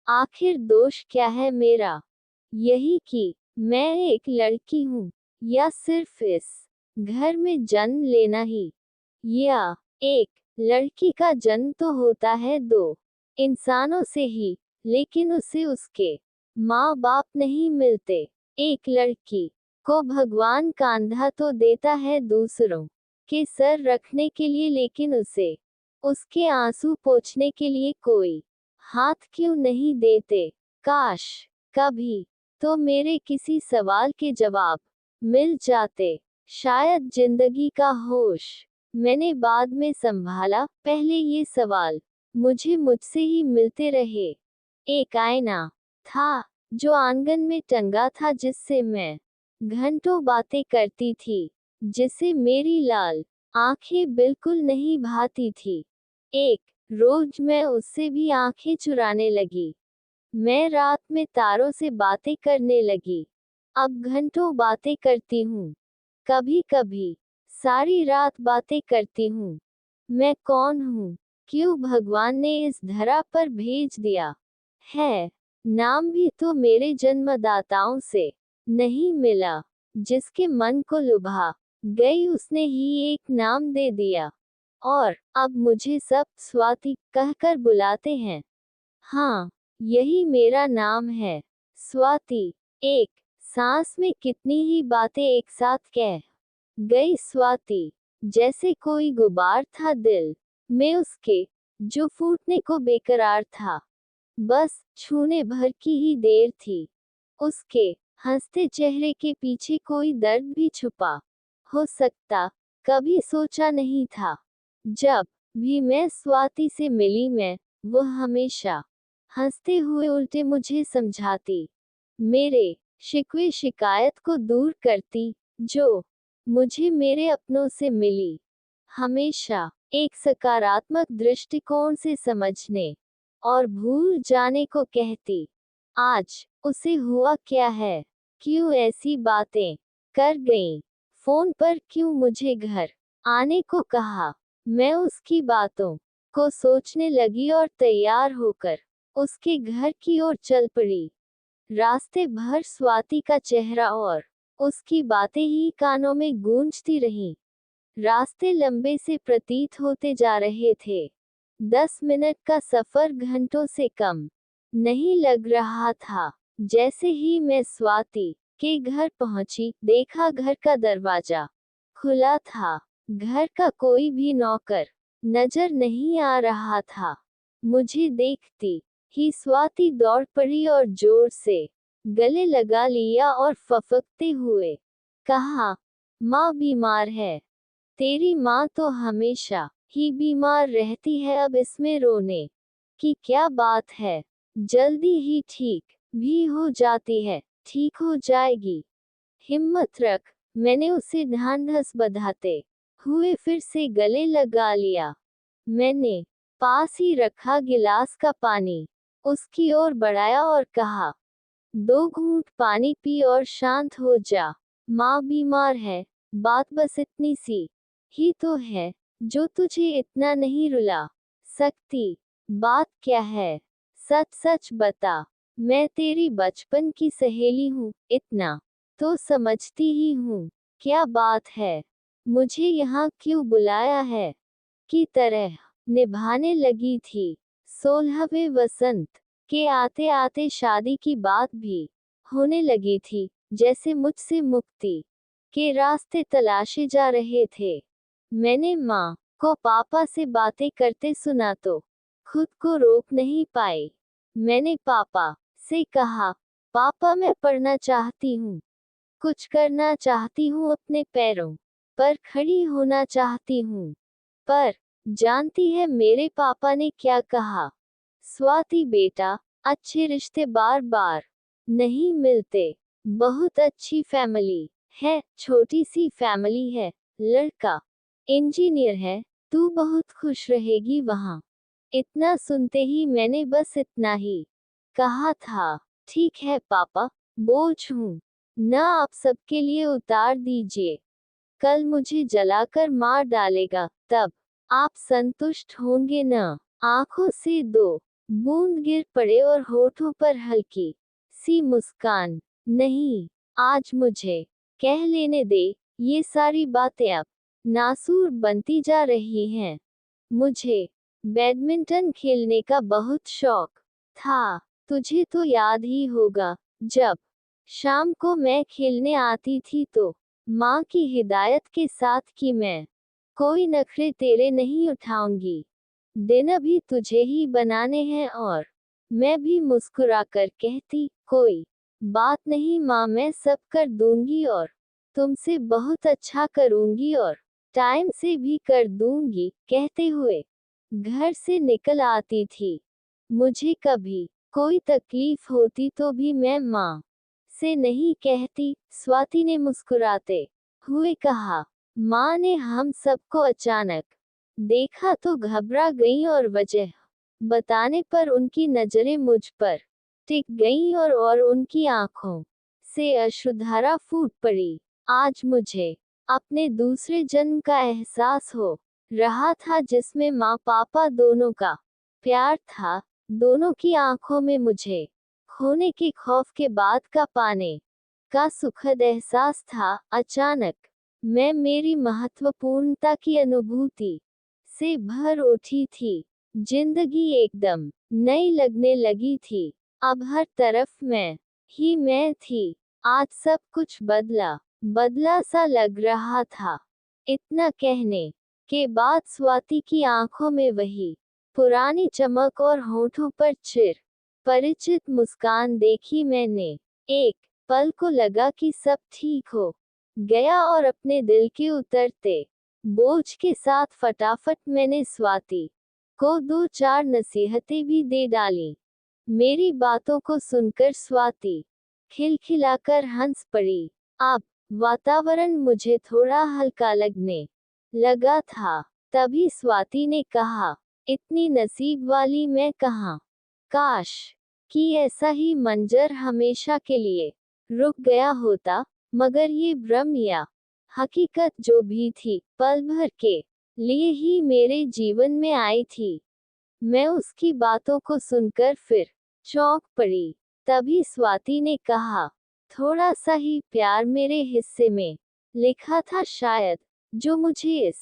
आखिर दोष क्या है मेरा? यही कि मैं एक लड़की हूँ, या सिर्फ इस घर में जन्म लेना ही? या एक लड़की का जन्म तो होता है दो इंसानों से ही, लेकिन उसे उसके माँ बाप नहीं मिलते। एक लड़की को भगवान कंधा तो देता है दूसरों के सर रखने के लिए, लेकिन उसे उसके आंसू पोंछने के लिए कोई हाथ क्यों नहीं देते? काश कभी तो मेरे किसी सवाल के जवाब मिल जाते। शायद जिंदगी का होश मैंने बाद में संभाला, पहले ये सवाल मुझे मुझसे ही मिलते रहे। एक आईना था जो आंगन में टंगा था, जिससे मैं घंटों बातें करती थी, जिसे मेरी लाल आंखें बिल्कुल नहीं भाती थी। एक रोज मैं उससे भी आंखें चुराने लगी। मैं रात में तारों से बातें करने लगी। अब घंटों बातें करती हूँ, कभी कभी सारी रात बातें करती हूँ। मैं कौन हूँ? क्यों भगवान ने इस धरा पर भेज दिया है? नाम भी तो मेरे जन्मदाताओं से नहीं मिला। जिसके मन को लुभा गई उसने ही एक नाम दे दिया, और अब मुझे सब स्वाति कहकर बुलाते हैं। हाँ, यही मेरा नाम है, स्वाति। एक सांस में कितनी ही बातें एक साथ कह गई स्वाति, जैसे कोई गुबार था दिल में उसके, जो फूटने को बेकरार था। बस छूने भर की ही देर थी। उसके हंसते चेहरे के पीछे कोई दर्द भी छुपा हो सकता, कभी सोचा नहीं था। जब भी मैं स्वाति से मिली, मैं वो हमेशा हंसते हुए उल्टे मुझे समझाती, मेरे शिकवे शिकायत को दूर करती, जो मुझे मेरे अपनों से मिली। हमेशा एक सकारात्मक दृष्टिकोण से समझने और भूल जाने को कहती। आज उसे हुआ क्या है? क्यों ऐसी बातें कर गई? फोन पर क्यों मुझे घर आने को कहा? मैं उसकी बातों को सोचने लगी और तैयार होकर उसके घर की ओर चल पड़ी। रास्ते भर स्वाति का चेहरा और उसकी बातें ही कानों में गूंजती रहीं। रास्ते लंबे से प्रतीत होते जा रहे थे। 10 मिनट का सफर घंटों से कम नहीं लग रहा था। जैसे ही मैं स्वाति के घर पहुंची, देखा घर का दरवाजा खुला था। घर का कोई भी नौकर नजर नहीं आ रहा था। मुझे देखती ही स्वाति दौड़ पड़ी और जोर से गले लगा लिया और फफकते हुए कहा, माँ बीमार है। तेरी माँ तो हमेशा ही बीमार रहती है, अब इसमें रोने की क्या बात है? जल्दी ही ठीक भी हो जाती है। ठीक हो जाएगी, हिम्मत रख। मैंने उसे ढांढस बंधाते हुए फिर से गले लगा लिया। मैंने पास ही रखा गिलास का पानी उसकी ओर बढ़ाया और कहा, 2 घूंट पानी पी और शांत हो जा। माँ बीमार है, बात बस इतनी सी ही तो है, जो तुझे इतना नहीं रुला सकती। बात क्या है? सच सच बता। मैं तेरी बचपन की सहेली हूँ, इतना तो समझती ही हूँ। क्या बात है? मुझे यहाँ क्यों बुलाया है? की तरह निभाने लगी थी। 16वें वसंत के आते आते शादी की बात भी होने लगी थी। जैसे मुझसे मुक्ति के रास्ते तलाशे जा रहे थे। मैंने माँ को पापा से बातें करते सुना तो खुद को रोक नहीं पाई। मैंने पापा से कहा, पापा मैं पढ़ना चाहती हूँ, कुछ करना चाहती हूँ, अपने पैरों पर खड़ी होना चाहती हूँ। पर जानती है मेरे पापा ने क्या कहा? स्वाति बेटा, अच्छे रिश्ते बार बार नहीं मिलते। बहुत अच्छी फैमिली है, छोटी सी फैमिली है। लड़का इंजीनियर है, तू बहुत खुश रहेगी वहाँ। इतना सुनते ही मैंने बस इतना ही कहा था। ठीक है पापा, बोझ हूँ ना आप सबके लिए उतार दीजिए। कल मुझे जलाकर मार डालेगा, तब आप संतुष्ट होंगे न? आंखों से 2 बूंद गिर पड़े और होठों पर हल्की सी मुस्कान। नहीं, आज मुझे कह लेने दे, ये सारी बातें अब नासूर बनती जा रही हैं। मुझे बैडमिंटन खेलने का बहुत शौक था। तुझे तो याद ही होगा, जब शाम को मैं खेलने आती थी तो माँ की हिदायत के साथ कि मैं कोई नखरे तेरे नहीं उठाऊंगी, दिन अभी तुझे ही बनाने हैं। और मैं भी मुस्कुराकर कहती, कोई बात नहीं माँ, मैं सब कर दूंगी और तुमसे बहुत अच्छा करूंगी और टाइम से भी कर दूंगी, कहते हुए घर से निकल आती थी। मुझे कभी कोई तकलीफ होती तो भी मैं माँ से नहीं कहती, स्वाति ने मुस्कुराते हुए कहा। माँ ने हम सबको अचानक देखा तो घबरा गई और वजह बताने पर उनकी नजरें मुझ पर टिक गईं और उनकी आंखों से अश्रुधारा फूट पड़ी। आज मुझे अपने दूसरे जन्म का एहसास हो रहा था, जिसमें माँ पापा दोनों का प्यार था। दोनों की आंखों में मुझे खोने के खौफ के बाद का पाने का सुखद एहसास था। अचानक मैं मेरी महत्वपूर्णता की अनुभूति से भर उठी थी। जिंदगी एकदम नई लगने लगी थी। अब हर तरफ मैं थी। आज सब कुछ बदला बदला सा लग रहा था। इतना कहने के बाद स्वाति की आंखों में वही पुरानी चमक और होठों पर चिर परिचित मुस्कान देखी। मैंने एक पल को लगा कि सब ठीक हो गया और अपने दिल के उतरते बोझ के साथ फटाफट मैंने स्वाति को 2-4 नसीहतें भी दे डाली। मेरी बातों को सुनकर स्वाति खिलखिलाकर हंस पड़ी। अब वातावरण मुझे थोड़ा हल्का लगने लगा था। तभी स्वाति ने कहा, इतनी नसीब वाली मैं कहाँ। काश कि ऐसा ही मंजर हमेशा के लिए रुक गया होता, मगर ये भ्रम या हकीकत जो भी थी, पल भर के लिए ही मेरे जीवन में आई थी। मैं उसकी बातों को सुनकर फिर चौंक पड़ी। तभी स्वाति ने कहा, थोड़ा सा ही प्यार मेरे हिस्से में लिखा था शायद, जो मुझे इस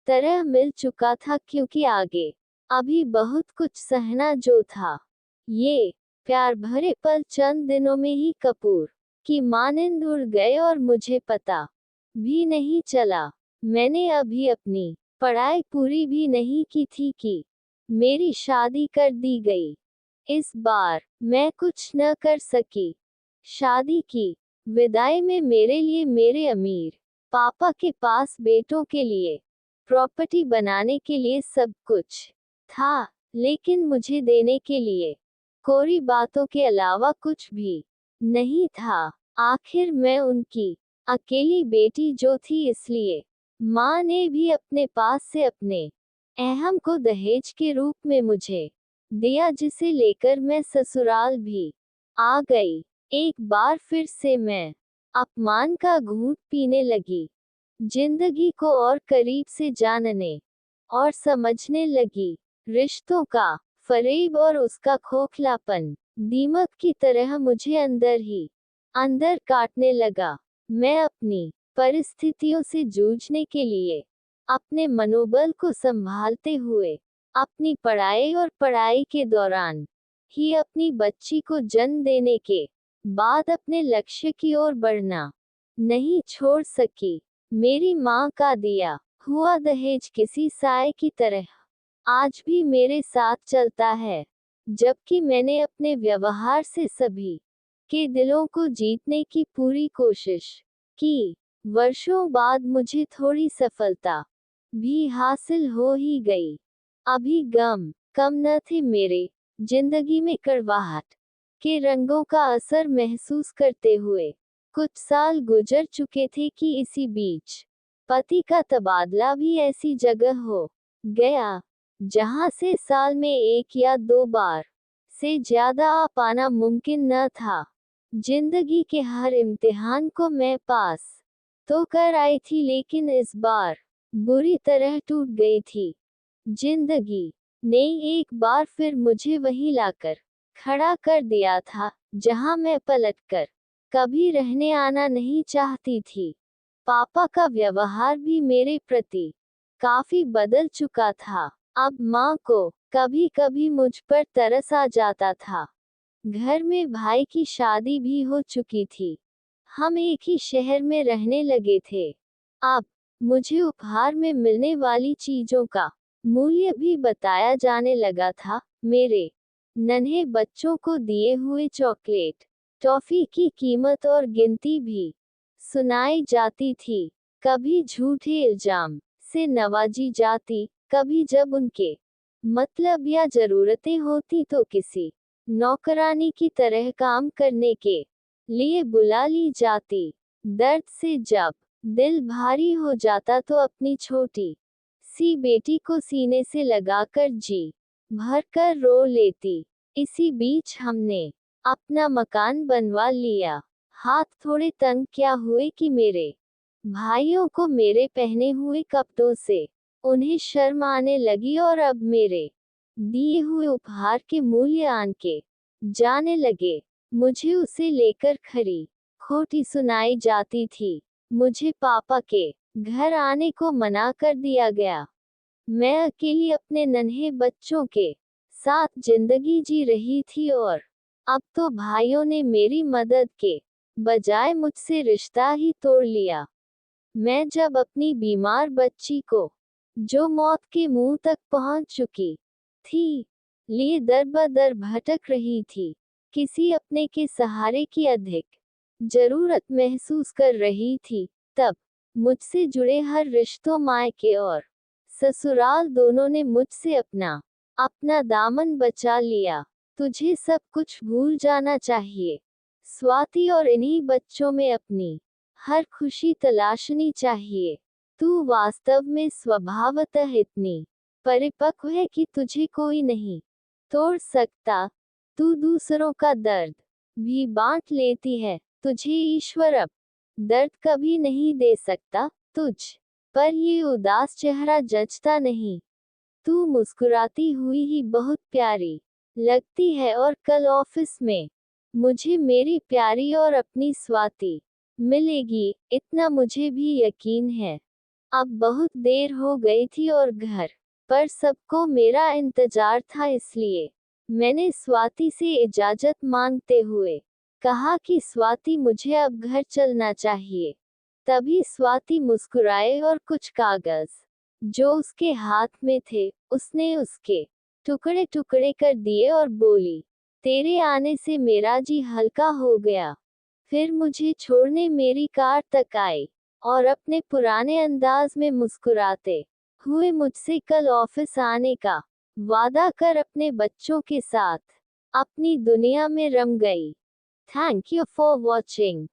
तरह मिल चुका था, क्योंकि आगे अभी बहुत कुछ सहना जो था। ये प्यार भरे पल चंद दिनों में ही कपूर की मानंद उड़ गए और मुझे पता भी नहीं चला। मैंने अभी अपनी पढ़ाई पूरी भी नहीं की थी कि मेरी शादी कर दी गई। इस बार मैं कुछ न कर सकी। शादी की विदाई में मेरे लिए मेरे अमीर पापा के पास बेटों के लिए प्रॉपर्टी बनाने के लिए सब कुछ था, लेकिन मुझे देने के लिए कोरी बातों के अलावा कुछ भी नहीं था। आखिर मैं उनकी अकेली बेटी जो थी, इसलिए माँ ने भी अपने पास से अपने अहम को दहेज के रूप में मुझे दिया, जिसे लेकर मैं ससुराल भी आ गई। एक बार फिर से मैं अपमान का घूंट पीने लगी। जिंदगी को और करीब से जानने और समझने लगी। रिश्तों का फरेब और उसका खोखलापन दीमक की तरह मुझे अंदर ही अंदर काटने लगा। मैं अपनी परिस्थितियों से जूझने के लिए अपने मनोबल को संभालते हुए अपनी पढ़ाई के दौरान ही अपनी बच्ची को जन्म देने के बाद अपने लक्ष्य की ओर बढ़ना नहीं छोड़ सकी। मेरी माँ का दिया हुआ दहेज किसी साए की तरह आज भी मेरे साथ चलता है, जबकि मैंने अपने व्यवहार से सभी के दिलों को जीतने की पूरी कोशिश की। वर्षों बाद मुझे थोड़ी सफलता भी हासिल हो ही गई। अभी गम कम न थे मेरे जिंदगी में। कड़वाहट के रंगों का असर महसूस करते हुए कुछ साल गुजर चुके थे कि इसी बीच पति का तबादला भी ऐसी जगह हो गया जहां से साल में 1 या 2 बार से ज्यादा आ पाना मुमकिन न था। जिंदगी के हर इम्तिहान को मैं पास तो कर आई थी, लेकिन इस बार बुरी तरह टूट गई थी। जिंदगी ने एक बार फिर मुझे वहीं लाकर खड़ा कर दिया था, जहां मैं पलटकर कभी रहने आना नहीं चाहती थी। पापा का व्यवहार भी मेरे प्रति काफी बदल चुका था। अब माँ को कभी कभी मुझ पर तरस आ जाता था। घर में भाई की शादी भी हो चुकी थी। हम एक ही शहर में रहने लगे थे। अब मुझे उपहार में मिलने वाली चीजों का मूल्य भी बताया जाने लगा था। मेरे नन्हे बच्चों को दिए हुए चॉकलेट, टॉफी की कीमत और गिनती भी सुनाई जाती थी। कभी झूठे इल्जाम से नवाजी जाती, कभी जब उनके मतलब या जरूरतें होती तो किसी नौकरानी की तरह काम करने के लिए बुला ली जाती। दर्द से जब दिल भारी हो जाता तो अपनी छोटी सी बेटी को सीने से लगाकर जी भरकर रो लेती। इसी बीच हमने अपना मकान बनवा लिया। हाथ थोड़े तंग क्या हुए कि मेरे भाइयों को मेरे पहने हुए कपड़ों से उन्हें शर्म आने लगी और अब मेरे दिए हुए उपहार के मूल्य आन के जाने लगे। मुझे उसे लेकर खरी खोटी सुनाई जाती थी। मुझे पापा के घर आने को मना कर दिया गया। मैं अकेली अपने नन्हे बच्चों के साथ जिंदगी जी रही थी और अब तो भाइयों ने मेरी मदद के बजाय मुझसे रिश्ता ही तोड़ लिया। मैं जब अपनी बीमार बच्ची को, जो मौत के मुंह तक पहुंच चुकी थी, लिए दर बदर भटक रही थी, किसी अपने के सहारे की अधिक जरूरत महसूस कर रही थी, तब मुझसे जुड़े हर रिश्तों, मायके और ससुराल दोनों ने मुझसे अपना अपना दामन बचा लिया। तुझे सब कुछ भूल जाना चाहिए, स्वाति, और इन्हीं बच्चों में अपनी हर खुशी तलाशनी चाहिए। तू वास्तव में स्वभावतः इतनी परिपक्व है कि तुझे कोई नहीं तोड़ सकता। तू दूसरों का दर्द भी बांट लेती है, तुझे ईश्वर अब दर्द कभी नहीं दे सकता। तुझ पर ये उदास चेहरा जचता नहीं। तू मुस्कुराती हुई ही बहुत प्यारी लगती है और कल ऑफिस में मुझे मेरी प्यारी और अपनी स्वाति मिलेगी, इतना मुझे भी यकीन है। अब बहुत देर हो गई थी और घर पर सबको मेरा इंतजार था, इसलिए मैंने स्वाति से इजाजत मांगते हुए कहा कि स्वाति, मुझे अब घर चलना चाहिए। तभी स्वाति मुस्कुराए और कुछ कागज जो उसके हाथ में थे उसने उसके टुकड़े टुकड़े कर दिए और बोली, तेरे आने से मेरा जी हल्का हो गया। फिर मुझे छोड़ने मेरी कार तक आई और अपने पुराने अंदाज में मुस्कुराते हुए मुझसे कल ऑफिस आने का वादा कर अपने बच्चों के साथ अपनी दुनिया में रम गई। Thank you for watching.